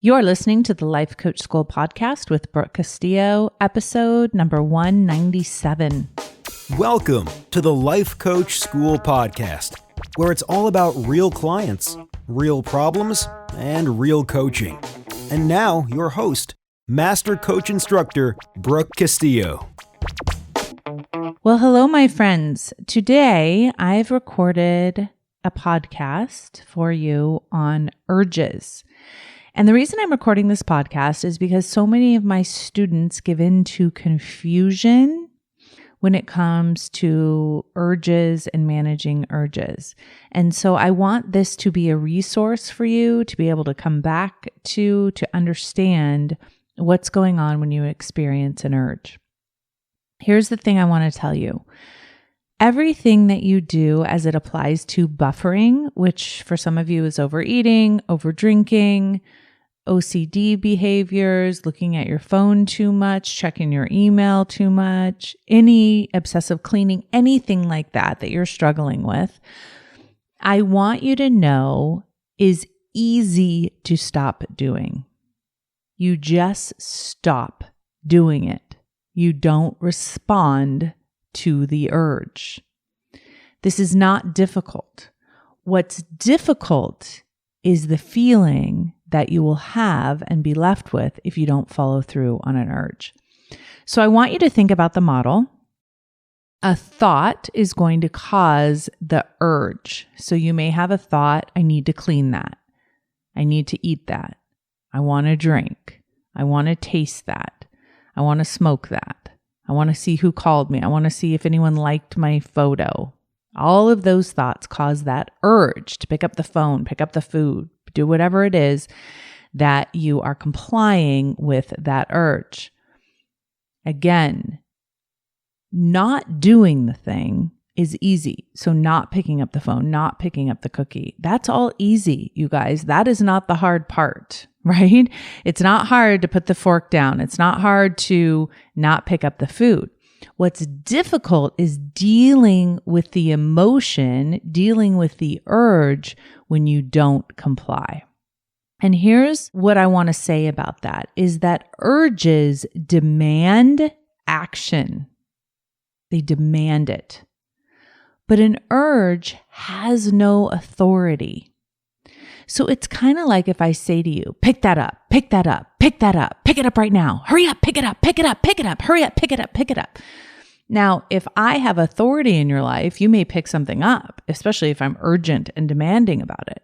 You're listening to the Life Coach School podcast with Brooke Castillo, episode number 197. Welcome to the Life Coach School podcast, where it's all about real clients, real problems, and real coaching. And now, your host, Master Coach Instructor, Brooke Castillo. Well, hello, my friends. Today, I've recorded a podcast for you on urges. And the reason I'm recording this podcast is because so many of my students give into confusion when it comes to urges and managing urges. And so I want this to be a resource for you to be able to come back to understand what's going on when you experience an urge. Here's the thing I want to tell you. Everything that you do as it applies to buffering, which for some of you is overeating, overdrinking, OCD behaviors, looking at your phone too much, checking your email too much, any obsessive cleaning, anything like that you're struggling with, I want you to know is easy to stop doing. You just stop doing it. You don't respond to the urge. This is not difficult. What's difficult is the feeling that you will have and be left with if you don't follow through on an urge. So I want you to think about the model. A thought is going to cause the urge. So you may have a thought, I need to clean that. I need to eat that. I want to drink. I want to taste that. I want to smoke that. I want to see who called me. I want to see if anyone liked my photo. All of those thoughts cause that urge to pick up the phone, pick up the food, do whatever it is that you are complying with that urge. Again, not doing the thing is easy. So not picking up the phone, not picking up the cookie, that's all easy, you guys. That is not the hard part, right? It's not hard to put the fork down. It's not hard to not pick up the food. What's difficult is dealing with the emotion, dealing with the urge when you don't comply. And here's what I want to say about that is that urges demand action. They demand it. But an urge has no authority. So it's kind of like if I say to you, pick that up, pick that up, pick that up, pick it up right now. Hurry up, pick it up, pick it up, pick it up, hurry up, pick it up, pick it up. Now, if I have authority in your life, you may pick something up, especially if I'm urgent and demanding about it.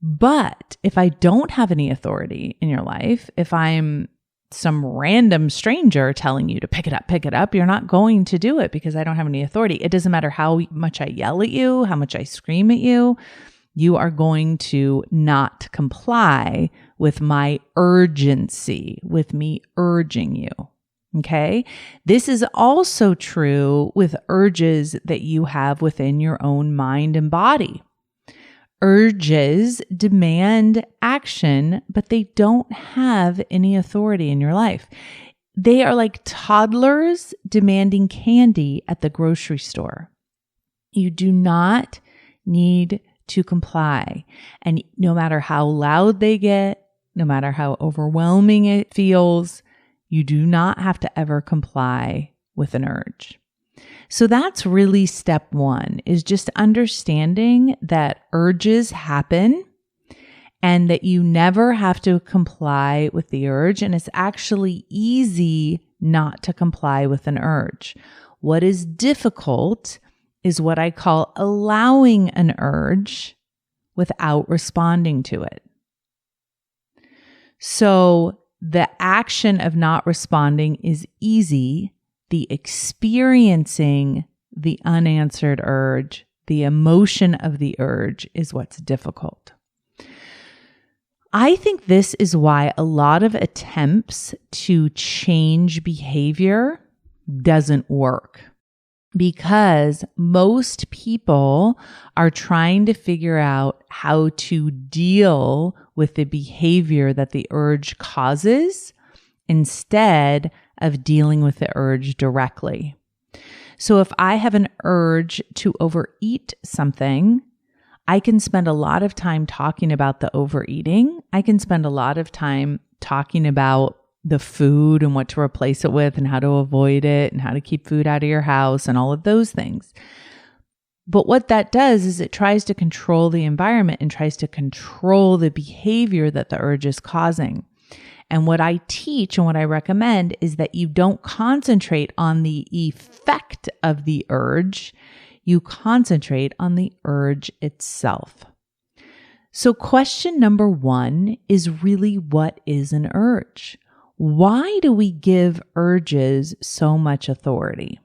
But if I don't have any authority in your life, if I'm some random stranger telling you to pick it up, you're not going to do it because I don't have any authority. It doesn't matter how much I yell at you, how much I scream at you. You are going to not comply with my urgency, with me urging you. Okay? This is also true with urges that you have within your own mind and body. Urges demand action, but they don't have any authority in your life. They are like toddlers demanding candy at the grocery store. You do not need to comply. And no matter how loud they get, no matter how overwhelming it feels, you do not have to ever comply with an urge. So that's really step one, is just understanding that urges happen and that you never have to comply with the urge. And it's actually easy not to comply with an urge. What is difficult is what I call allowing an urge without responding to it. So the action of not responding is easy. The experiencing the unanswered urge, the emotion of the urge is what's difficult. I think this is why a lot of attempts to change behavior doesn't work. Because most people are trying to figure out how to deal with the behavior that the urge causes instead of dealing with the urge directly. So if I have an urge to overeat something, I can spend a lot of time talking about the overeating. I can spend a lot of time talking about the food and what to replace it with and how to avoid it and how to keep food out of your house and all of those things. But what that does is it tries to control the environment and tries to control the behavior that the urge is causing. And what I teach and what I recommend is that you don't concentrate on the effect of the urge. You concentrate on the urge itself. So question number 1 is really, what is an urge? Why do we give urges so much authority?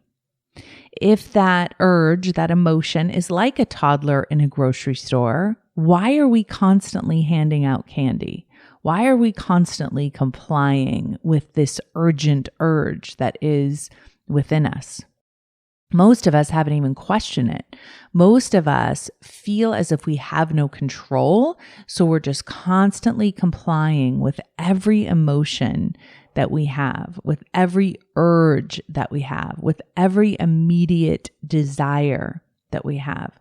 If that urge, that emotion is like a toddler in a grocery store, why are we constantly handing out candy? Why are we constantly complying with this urgent urge that is within us? Most of us haven't even questioned it. Most of us feel as if we have no control, so we're just constantly complying with every emotion that we have, with every urge that we have, with every immediate desire that we have.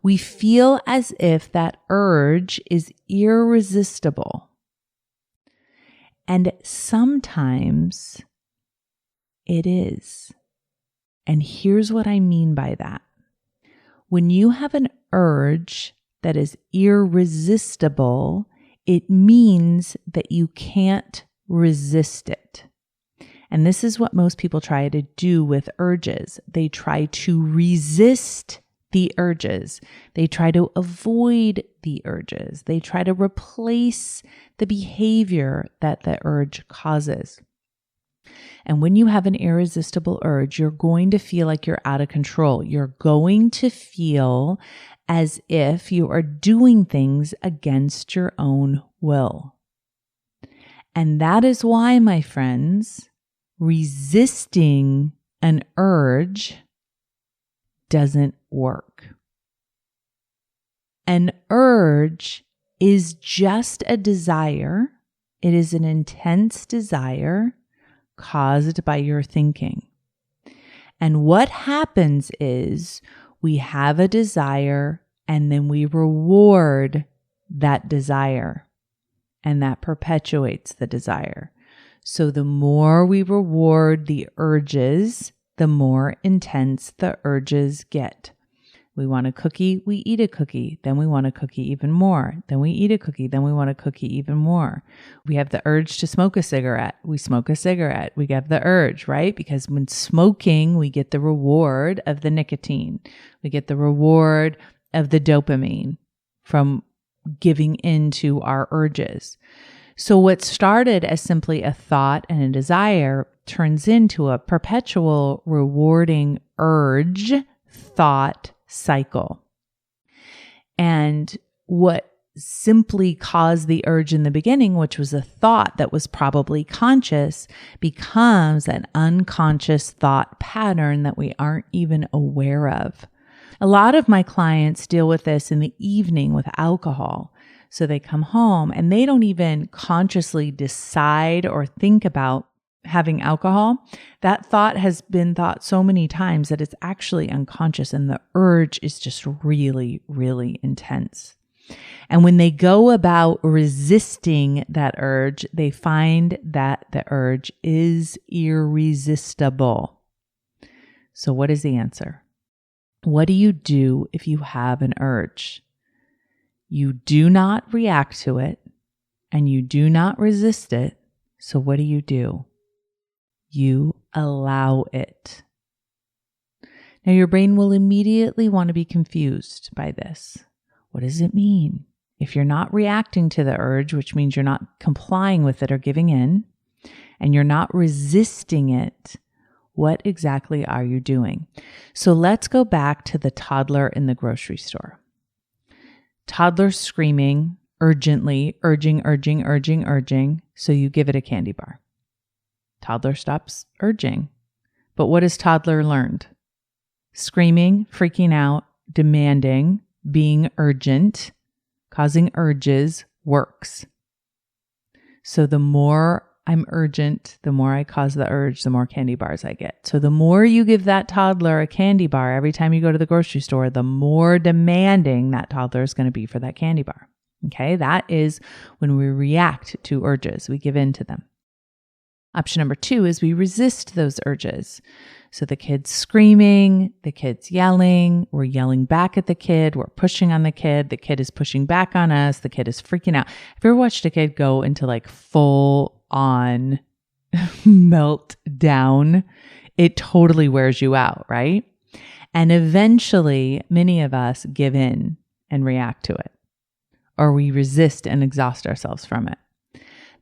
We feel as if that urge is irresistible. And sometimes it is. And here's what I mean by that. When you have an urge that is irresistible, it means that you can't resist it. And this is what most people try to do with urges. They try to resist the urges. They try to avoid the urges. They try to replace the behavior that the urge causes. And when you have an irresistible urge, you're going to feel like you're out of control. You're going to feel as if you are doing things against your own will. And that is why, my friends, resisting an urge doesn't work. An urge is just a desire. It is an intense desire caused by your thinking. And what happens is we have a desire and then we reward that desire, and that perpetuates the desire. So the more we reward the urges, the more intense the urges get. We want a cookie, we eat a cookie, then we want a cookie even more. Then we eat a cookie, then we want a cookie even more. We have the urge to smoke a cigarette. We smoke a cigarette. We get the urge, right? Because when smoking, we get the reward of the nicotine. We get the reward of the dopamine from giving into our urges. So what started as simply a thought and a desire turns into a perpetual rewarding urge, thought, cycle. And what simply caused the urge in the beginning, which was a thought that was probably conscious, becomes an unconscious thought pattern that we aren't even aware of. A lot of my clients deal with this in the evening with alcohol. So they come home and they don't even consciously decide or think about having alcohol. That thought has been thought so many times that it's actually unconscious, and the urge is just really, really intense. And when they go about resisting that urge, they find that the urge is irresistible. So what is the answer? What do you do if you have an urge? You do not react to it and you do not resist it. So what do? You allow it. Now your brain will immediately want to be confused by this. What does it mean? If you're not reacting to the urge, which means you're not complying with it or giving in, and you're not resisting it, what exactly are you doing? So let's go back to the toddler in the grocery store. Toddler screaming urgently, urging. So you give it a candy bar. Toddler stops urging. But what has toddler learned? Screaming, freaking out, demanding, being urgent, causing urges works. So the more I'm urgent, the more I cause the urge, the more candy bars I get. So the more you give that toddler a candy bar every time you go to the grocery store, the more demanding that toddler is going to be for that candy bar. Okay, that is when we react to urges, we give in to them. Option number 2 is we resist those urges. So the kid's screaming, the kid's yelling, we're yelling back at the kid, we're pushing on the kid is pushing back on us, the kid is freaking out. Have you ever watched a kid go into like full on meltdown? It totally wears you out, right? And eventually, many of us give in and react to it, or we resist and exhaust ourselves from it.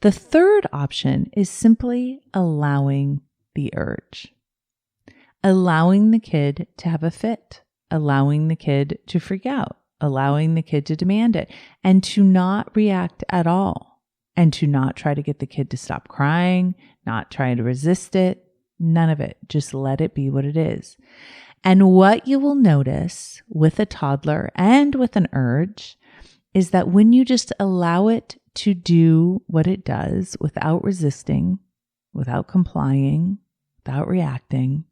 The third option is simply allowing the urge. Allowing the kid to have a fit, allowing the kid to freak out, allowing the kid to demand it, and to not react at all, and to not try to get the kid to stop crying, not try to resist it, none of it. Just let it be what it is. And what you will notice with a toddler and with an urge is that when you just allow it to do what it does without resisting, without complying, without reacting,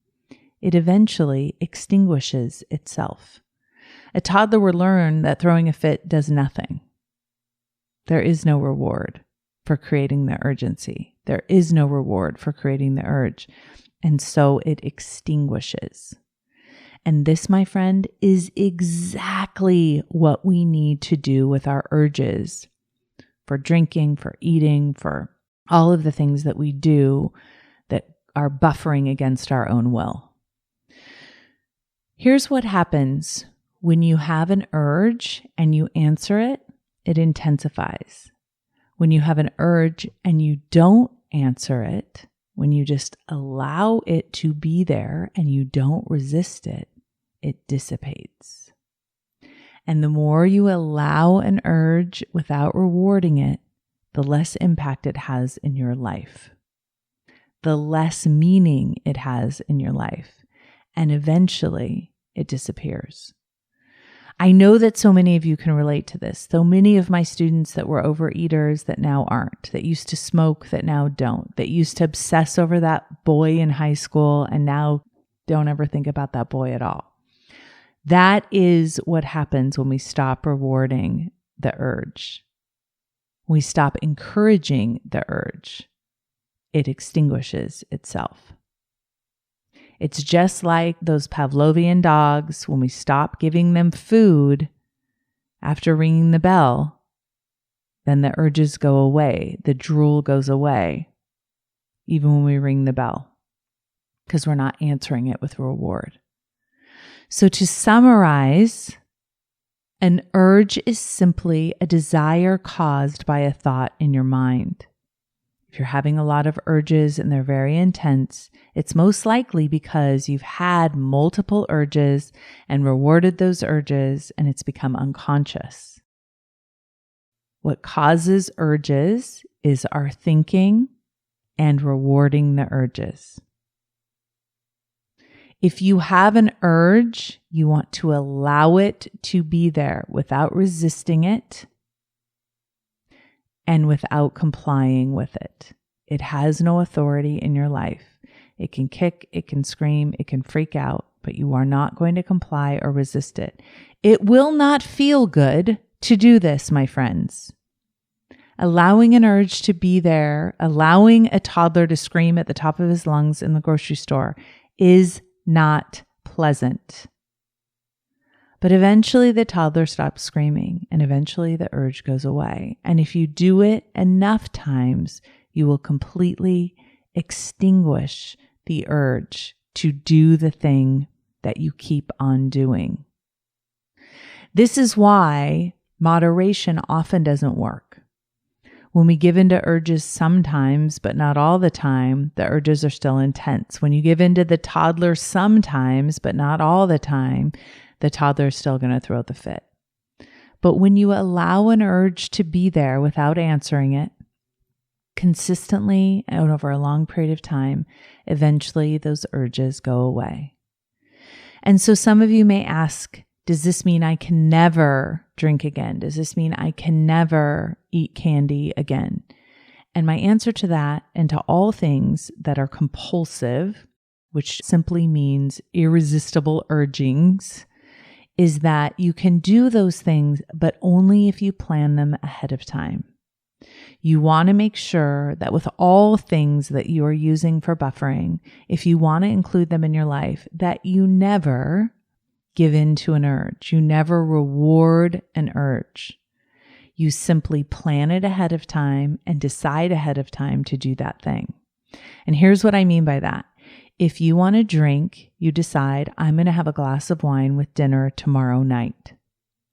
it eventually extinguishes itself. A toddler will learn that throwing a fit does nothing. There is no reward for creating the urgency. There is no reward for creating the urge. And so it extinguishes. And this, my friend, is exactly what we need to do with our urges for drinking, for eating, for all of the things that we do that are buffering against our own will. Here's what happens when you have an urge and you answer it, it intensifies. When you have an urge and you don't answer it, when you just allow it to be there and you don't resist it, it dissipates. And the more you allow an urge without rewarding it, the less impact it has in your life, the less meaning it has in your life. And eventually it disappears. I know that so many of you can relate to this. So many of my students that were overeaters that now aren't, that used to smoke that now don't, that used to obsess over that boy in high school and now don't ever think about that boy at all. That is what happens when we stop rewarding the urge. We stop encouraging the urge. It extinguishes itself. It's just like those Pavlovian dogs. When we stop giving them food after ringing the bell, then the urges go away. The drool goes away, even when we ring the bell, because we're not answering it with reward. So to summarize, an urge is simply a desire caused by a thought in your mind. If you're having a lot of urges and they're very intense, it's most likely because you've had multiple urges and rewarded those urges and it's become unconscious. What causes urges is our thinking and rewarding the urges. If you have an urge, you want to allow it to be there without resisting it and without complying with it. It has no authority in your life. It can kick, it can scream, it can freak out, but you are not going to comply or resist it. It will not feel good to do this, my friends. Allowing an urge to be there, allowing a toddler to scream at the top of his lungs in the grocery store is not pleasant. But eventually the toddler stops screaming and eventually the urge goes away. And if you do it enough times, you will completely extinguish the urge to do the thing that you keep on doing. This is why moderation often doesn't work. When we give into urges sometimes, but not all the time, the urges are still intense. When you give into the toddler sometimes, but not all the time, the toddler is still going to throw the fit. But when you allow an urge to be there without answering it, consistently and over a long period of time, eventually those urges go away. And so some of you may ask, does this mean I can never drink again? Does this mean I can never eat candy again? And my answer to that and to all things that are compulsive, which simply means irresistible urgings, is that you can do those things, but only if you plan them ahead of time. You want to make sure that with all things that you are using for buffering, if you want to include them in your life, that you never give in to an urge. You never reward an urge. You simply plan it ahead of time and decide ahead of time to do that thing. And here's what I mean by that. If you want to drink, you decide, I'm going to have a glass of wine with dinner tomorrow night.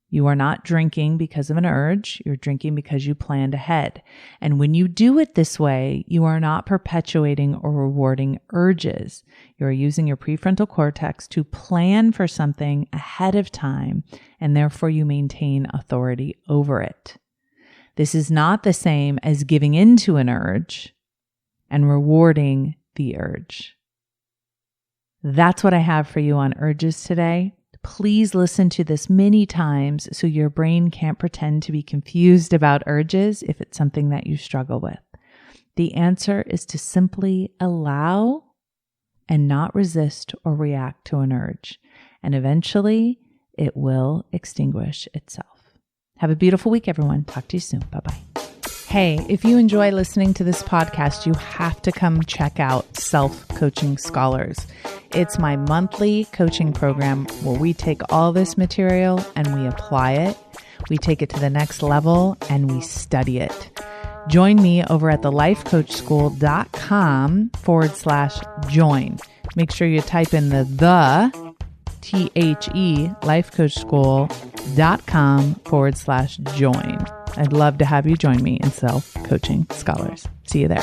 You are not drinking because of an urge. You're drinking because you planned ahead. And when you do it this way, you are not perpetuating or rewarding urges. You're using your prefrontal cortex to plan for something ahead of time, and therefore you maintain authority over it. This is not the same as giving into an urge and rewarding the urge. That's what I have for you on urges today. Please listen to this many times so your brain can't pretend to be confused about urges if it's something that you struggle with. The answer is to simply allow and not resist or react to an urge. And eventually it will extinguish itself. Have a beautiful week, everyone. Talk to you soon. Bye-bye. Hey, if you enjoy listening to this podcast, you have to come check out Self-Coaching Scholars. It's my monthly coaching program where we take all this material and we apply it. We take it to the next level and we study it. Join me over at thelifecoachschool.com/join. Make sure you type in the THE lifecoachschool.com/join. I'd love to have you join me in Self-Coaching Scholars. See you there.